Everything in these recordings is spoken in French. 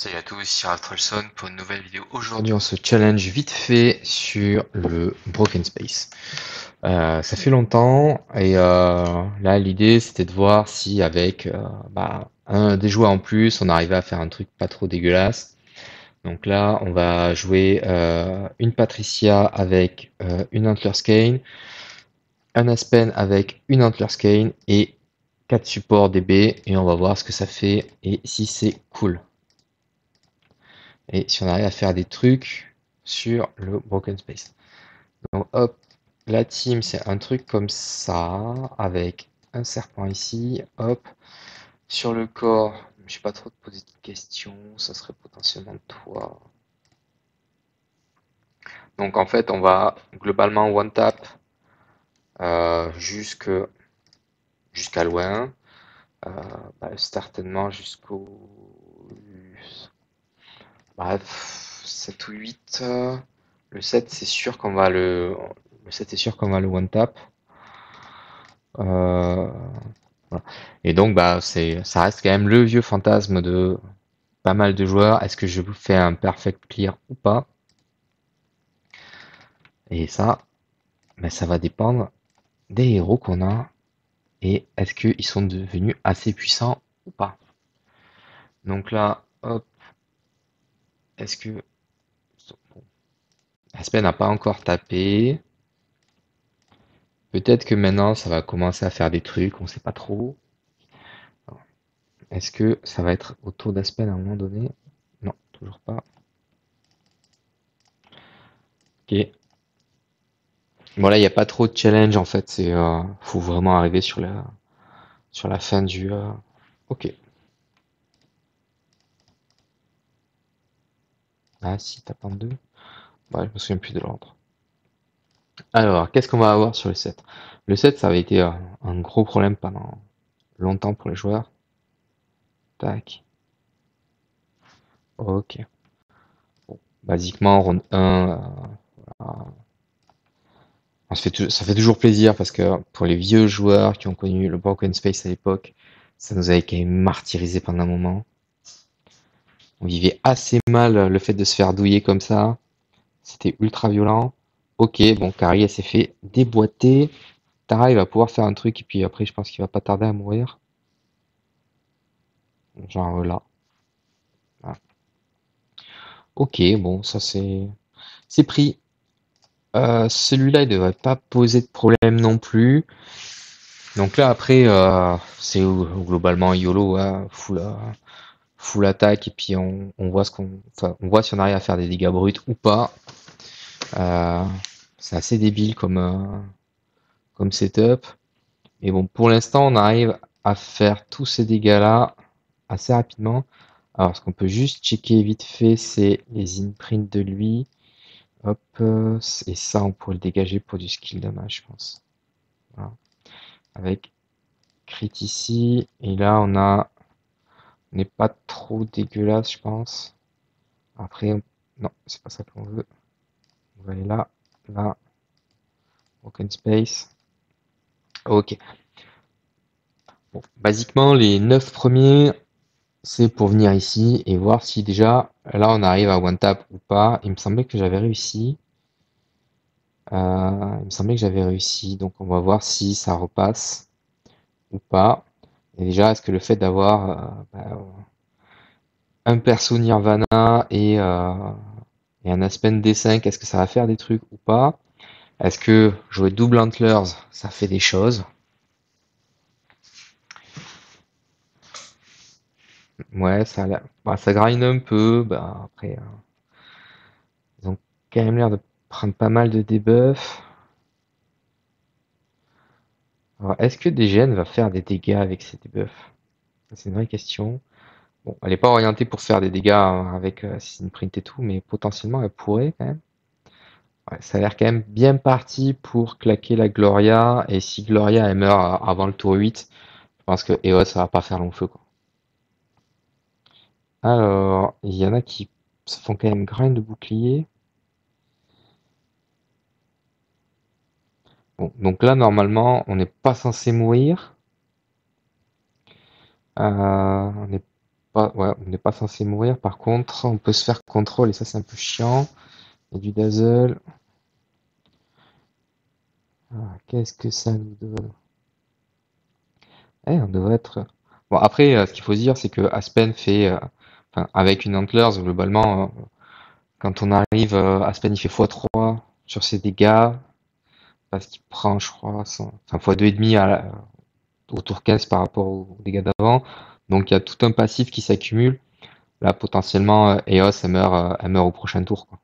Salut à tous, c'est Raltrolson pour une nouvelle vidéo. Aujourd'hui, on se challenge vite fait sur le Broken Space. Ça fait longtemps et là, l'idée c'était de voir si avec un des joueurs en plus, on arrivait à faire un truc pas trop dégueulasse. Donc là, on va jouer une Patricia avec une Antler Skein, un Aspen avec une Antler Skein et 4 supports DB et on va voir ce que ça fait et si c'est cool. Et si on arrive à faire des trucs sur le Broken Space. Donc hop, la team c'est un truc comme ça, avec un serpent ici, hop. Sur le corps, je sais pas trop te poser de questions, ça serait potentiellement toi. Donc en fait on va globalement one tap jusqu'à loin, certainement jusqu'au bref 7 ou 8. Le 7 c'est sûr qu'on va le 7 est sûr qu'on va le one tap. Euh, voilà. Et donc, ça reste quand même le vieux fantasme de pas mal de joueurs. Est-ce que je vous fais un perfect clear ou pas? Et ça, ça va dépendre des héros qu'on a et est-ce qu'ils sont devenus assez puissants ou pas. Donc là, hop, est-ce que bon, Aspen n'a pas encore tapé? Peut-être que maintenant, ça va commencer à faire des trucs, on sait pas trop. Est-ce que ça va être au tour d'Aspen à un moment donné? Non, toujours pas. Ok. Bon là, il n'y a pas trop de challenge en fait. Faut vraiment arriver sur la fin du. Ok. Ah si, t'as pas deux. Ouais, je me souviens plus de l'ordre. Alors, qu'est-ce qu'on va avoir sur le 7? Le 7, ça avait été un gros problème pendant longtemps pour les joueurs. Tac. Ok. Bon. Basiquement, round 1, ça fait toujours plaisir parce que pour les vieux joueurs qui ont connu le Broken Space à l'époque, ça nous avait quand même martyrisé pendant un moment. On vivait assez mal le fait de se faire douiller comme ça. C'était ultra violent. Ok, bon, Carrie, elle s'est fait déboîter. Tara, il va pouvoir faire un truc, et puis après, je pense qu'il va pas tarder à mourir. Genre là. Voilà. Ok, bon, ça c'est pris. Celui-là, il devrait pas poser de problème non plus. Donc là, après, c'est globalement YOLO, hein, full attaque, et puis on voit enfin, on voit si on arrive à faire des dégâts bruts ou pas. Euh, c'est assez débile comme setup. Mais bon, pour l'instant, on arrive à faire tous ces dégâts-là assez rapidement. Alors, ce qu'on peut juste checker vite fait, c'est les imprints de lui. Hop, et ça, on pourrait le dégager pour du skill damage, je pense. Voilà. Avec crit ici, et là, on n'est pas trop dégueulasse, je pense. Après, non, c'est pas ça qu'on veut. On va aller là, là, open space. Ok. Bon, basiquement, les 9 premiers, c'est pour venir ici et voir si déjà, là, on arrive à one tap ou pas. Il me semblait que j'avais réussi. Il me semblait que j'avais réussi. Donc, on va voir si ça repasse ou pas. Et déjà, est-ce que le fait d'avoir un perso Nirvana et un Aspen D5, est-ce que ça va faire des trucs ou pas? Est-ce que jouer double Antlers, ça fait des choses? Ouais, ça grind un peu. Après, ils ont quand même l'air de prendre pas mal de debuffs. Alors, est-ce que DGN va faire des dégâts avec ces debuffs? C'est une vraie question. Bon, elle n'est pas orientée pour faire des dégâts avec Assassin's Print et tout, mais potentiellement elle pourrait quand même. Ouais, ça a l'air quand même bien parti pour claquer la Gloria, et si Gloria elle meurt avant le tour 8, je pense que EOS ça va pas faire long feu quoi. Alors, il y en a qui se font quand même grind de bouclier. Bon, donc là normalement on n'est pas censé mourir. On est Ouais, on n'est pas censé mourir. Par contre, on peut se faire contrôle et ça, c'est un peu chiant. Il y a du dazzle. Ah, qu'est-ce que ça nous donne? On devrait être. Bon, après, ce qu'il faut se dire, c'est que Aspen fait, enfin, avec une Antlers, globalement, quand on arrive, Aspen il fait x3 sur ses dégâts, parce qu'il prend, je crois, enfin, x2,5 au tour 15 par rapport aux dégâts d'avant. Donc il y a tout un passif qui s'accumule. Là, potentiellement, Eos, elle meurt au prochain tour, quoi.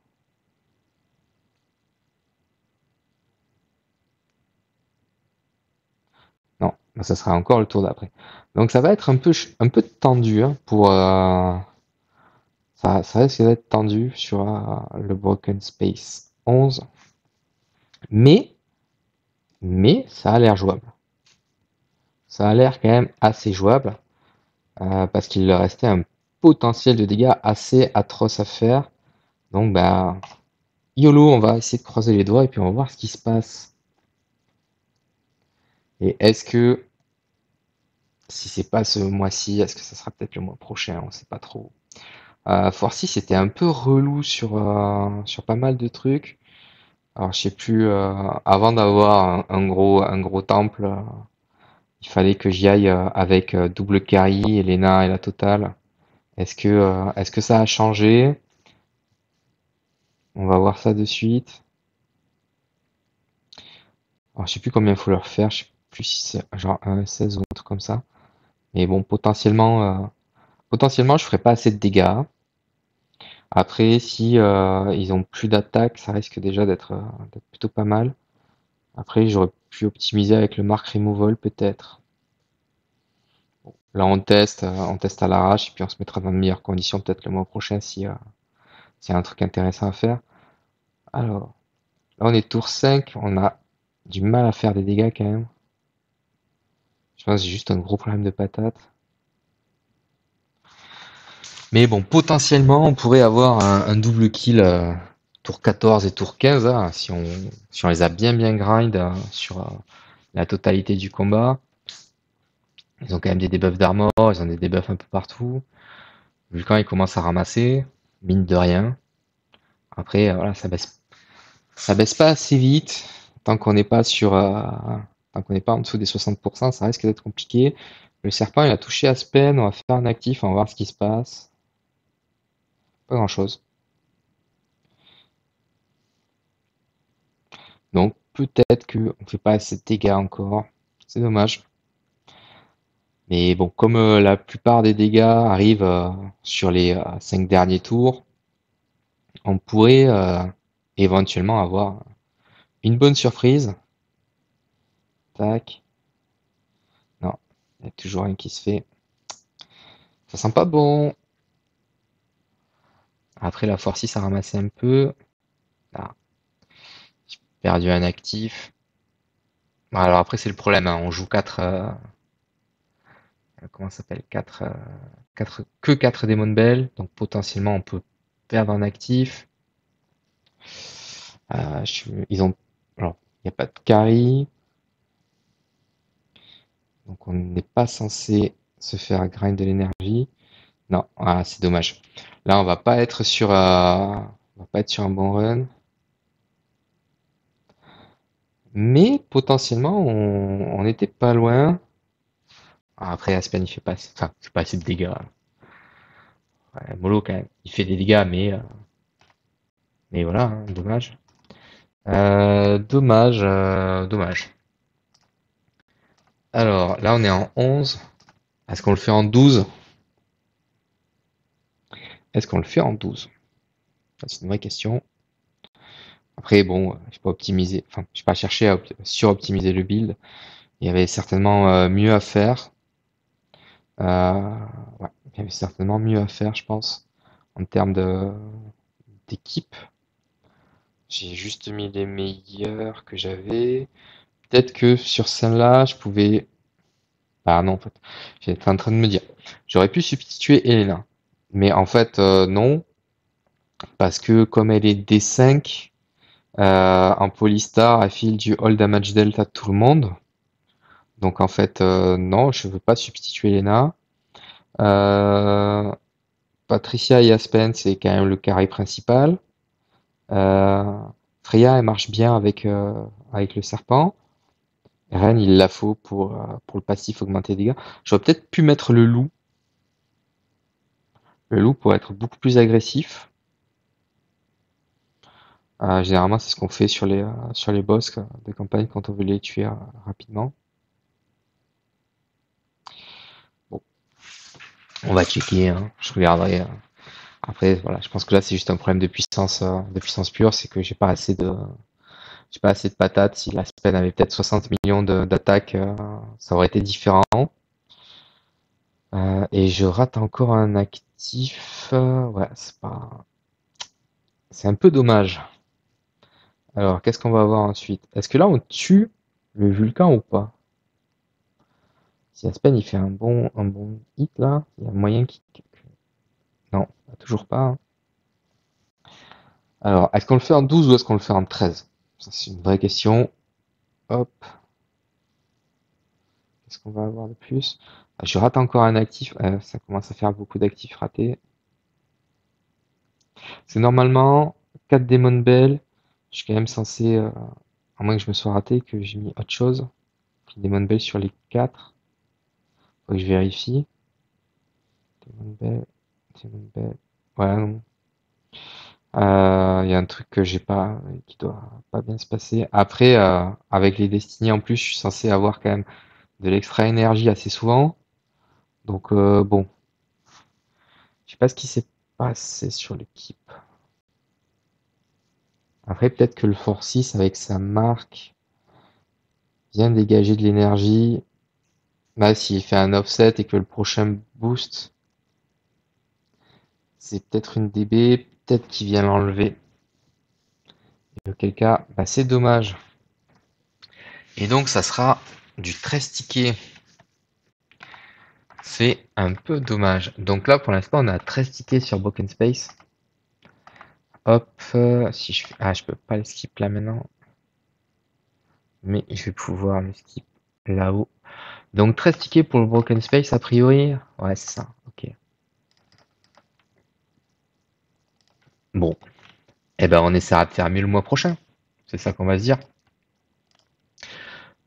Non, bah, ça sera encore le tour d'après. Donc ça va être un peu tendu, hein, ça risque d'être tendu sur le Broken Space 11. Mais, mais ça a l'air jouable. Ça a l'air quand même assez jouable, parce qu'il leur restait un potentiel de dégâts assez atroce à faire. Donc bah, YOLO, on va essayer de croiser les doigts et puis on va voir ce qui se passe. Et est-ce que, si c'est pas ce mois-ci, est-ce que ça sera peut-être le mois prochain? On sait pas trop. Force 6 c'était un peu relou sur pas mal de trucs. Alors je sais plus, avant d'avoir un gros temple, il fallait que j'y aille avec double carry, Elena et la totale. Est-ce que ça a changé? On va voir ça de suite. Alors je sais plus combien il faut leur faire, je sais plus si c'est genre 1,16 ou un truc comme ça. Mais bon, potentiellement je ferai pas assez de dégâts. Après, si ils ont plus d'attaque, ça risque déjà d'être plutôt pas mal. Après, j'aurais pu optimiser avec le mark removal peut-être. Là, on teste à l'arrache, et puis on se mettra dans de meilleures conditions peut-être le mois prochain s'il y a un truc intéressant à faire. Alors, là, on est tour 5, on a du mal à faire des dégâts quand même. Je pense que j'ai juste un gros problème de patate. Mais bon, potentiellement, on pourrait avoir un double kill tour 14 et tour 15, hein, si on les a bien grind sur la totalité du combat. Ils ont quand même des debuffs d'armor, ils ont des debuffs un peu partout. Vulcan, il commence à ramasser, mine de rien. Après, voilà, ça baisse pas assez vite. Tant qu'on n'est pas tant qu'on n'est pas en dessous des 60%, ça risque d'être compliqué. Le serpent, il a touché Aspen, on va faire un actif, on va voir ce qui se passe. Pas grand-chose. Donc, peut-être qu'on ne fait pas assez de dégâts encore. C'est dommage. Mais bon, comme la plupart des dégâts arrivent sur les 5 derniers tours, on pourrait éventuellement avoir une bonne surprise. Tac. Non, il y a toujours rien qui se fait. Ça sent pas bon. Après, la force 6 a ramassé un peu. Ah, j'ai perdu un actif. Bon, alors après, c'est le problème, hein. On joue 4. Comment ça s'appelle? 4, que 4 Demon Bell. Donc potentiellement, on peut perdre un actif. Ils ont. Alors, il n'y a pas de carry. Donc on n'est pas censé se faire grind de l'énergie. Non, c'est dommage. Là, on va pas être sur un bon run. Mais potentiellement, on était pas loin. Après, Aspen, il fait pas, enfin, il fait pas assez de dégâts. Ouais, Molo, quand même, il fait des dégâts, mais voilà, hein, dommage. Dommage. Alors, là, on est en 11. Est-ce qu'on le fait en 12? Est-ce qu'on le fait en 12? C'est une vraie question. Après, bon, je pas optimisé, enfin, je pas cherché à suroptimiser le build. Il y avait certainement mieux à faire. Euh, ouais, il y avait certainement mieux à faire, je pense, en termes d'équipe. J'ai juste mis les meilleurs que j'avais. Peut-être que sur celle-là, je pouvais. Ah non, en fait, j'étais en train de me dire. J'aurais pu substituer Elena. Mais en fait, non. Parce que comme elle est D5, en Polystar, elle file du All Damage Delta à tout le monde. Donc en fait, non, je veux pas substituer Elena. Euh, Patricia et Aspen, c'est quand même le carré principal. Euh, Freya, elle marche bien avec le serpent. Ren, il la faut pour le passif augmenter les dégâts. J'aurais peut-être pu mettre le loup. Le loup pour être beaucoup plus agressif. Généralement, c'est ce qu'on fait sur les boss de campagne quand on veut les tuer rapidement. Bon, on va checker, hein. Je regarderai. Après, voilà, je pense que là, c'est juste un problème de puissance pure, c'est que j'ai pas assez de patates. Si l'Aspen avait peut-être 60 millions d'attaques, ça aurait été différent. Et je rate encore un actif. Ouais, c'est un peu dommage. Alors, qu'est-ce qu'on va avoir ensuite? Est-ce que là, on tue le Vulcain ou pas? Si Aspen, il fait un bon hit là, il y a moyen qu'il... Non, toujours pas, hein. Alors, est-ce qu'on le fait en 12 ou est-ce qu'on le fait en 13? Ça, c'est une vraie question. Hop, qu'est-ce qu'on va avoir de plus? Je rate encore un actif. Ça commence à faire beaucoup d'actifs ratés. C'est normalement 4 Demon Bell. Je suis quand même censé, à moins que je me sois raté, que j'ai mis autre chose. Demon Bell sur les 4. Faut que je vérifie. Demon Bell, Demon Bell. Ouais, non. Il y a un truc que j'ai pas, qui doit pas bien se passer. Après, avec les destinées en plus, je suis censé avoir quand même de l'extra énergie assez souvent. Donc bon, je sais pas ce qui s'est passé sur l'équipe. Après, peut-être que le Force 6 avec sa marque vient dégager de l'énergie. Là, s'il fait un offset et que le prochain boost, c'est peut-être une DB, peut-être qu'il vient l'enlever. Et auquel cas, bah, c'est dommage. Et donc, ça sera du 13 tickets. C'est un peu dommage. Donc là, pour l'instant, on a 13 tickets sur Broken Space. Hop, si je fais... Ah, je peux pas le skip là maintenant. Mais je vais pouvoir le skip là-haut. Donc 13 tickets pour le Broken Space, a priori. Ouais, c'est ça. Ok. Bon. Eh ben, on essaiera de faire mieux le mois prochain. C'est ça qu'on va se dire.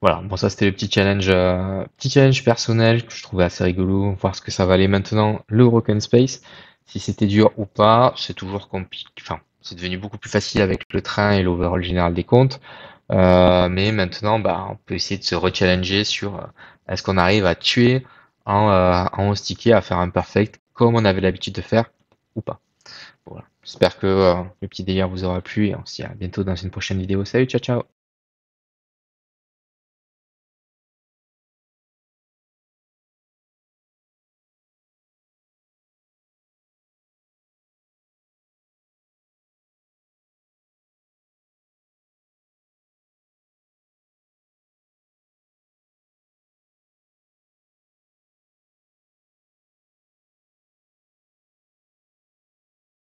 Voilà. Bon, ça, c'était le petit challenge personnel que je trouvais assez rigolo. Voir ce que ça valait maintenant, le Broken Space. Si c'était dur ou pas, c'est toujours compliqué. Enfin, c'est devenu beaucoup plus facile avec le train et l'overall général des comptes. Mais maintenant, bah, on peut essayer de se rechallenger sur est-ce qu'on arrive à tuer en 11 tickets, à faire un perfect comme on avait l'habitude de faire ou pas. Voilà. J'espère que le petit délire vous aura plu et on se dit à bientôt dans une prochaine vidéo. Salut, ciao, ciao!